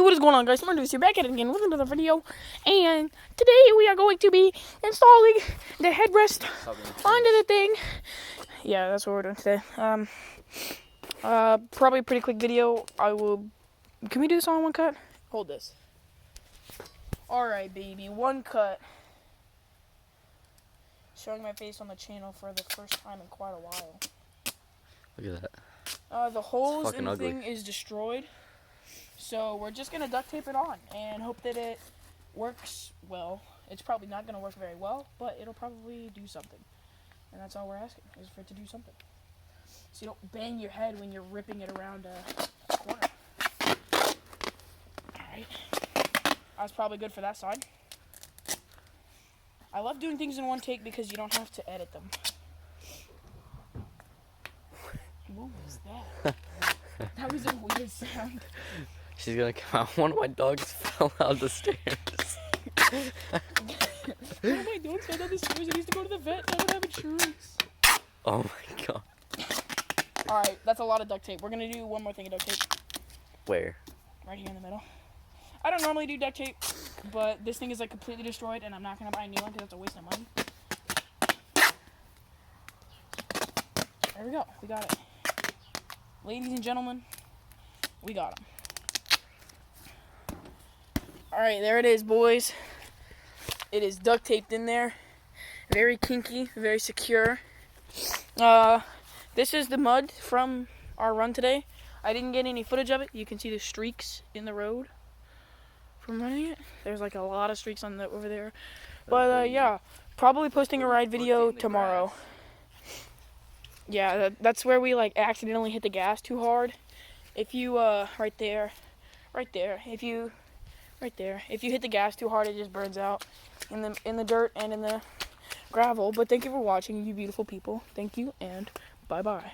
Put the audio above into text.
what is going on, guys? Marcus here, back at it again with another video. And today we are going to be installing the headrest onto the thing. Yeah, that's what we're doing today. Probably a pretty quick video. Can we do this all in one cut? Hold this. Alright, baby, one cut. Showing my face on the channel for the first time in quite a while. Look at that. The hose in the thing is destroyed. So we're just going to duct tape it on and hope that it works well. It's probably not going to work very well, but it'll probably do something. And that's all we're asking, is for it to do something. So you don't bang your head when you're ripping it around a corner. Alright. That's probably good for that side. I love doing things in one take because you don't have to edit them. What was that? That was a weird sound. She's gonna come out. One of my dogs fell out the stairs. One of my dogs fell down the stairs and needs to go to the vet. I don't have insurance. Oh my god. Alright, that's a lot of duct tape. We're gonna do one more thing of duct tape. Where? Right here in the middle. I don't normally do duct tape, but this thing is like completely destroyed and I'm not gonna buy a new one because that's a waste of money. There we go. We got it. Ladies and gentlemen, we got them. Alright, there it is, boys. It is duct taped in there. Very kinky, very secure. This is the mud from our run today. I didn't get any footage of it. You can see the streaks in the road from running it. There's like a lot of streaks on over there. But yeah, probably posting a ride video tomorrow. Yeah, that's where we like accidentally hit the gas too hard. If you right there. If you hit the gas too hard, it just burns out in the dirt and in the gravel. But thank you for watching, you beautiful people. Thank you and bye-bye.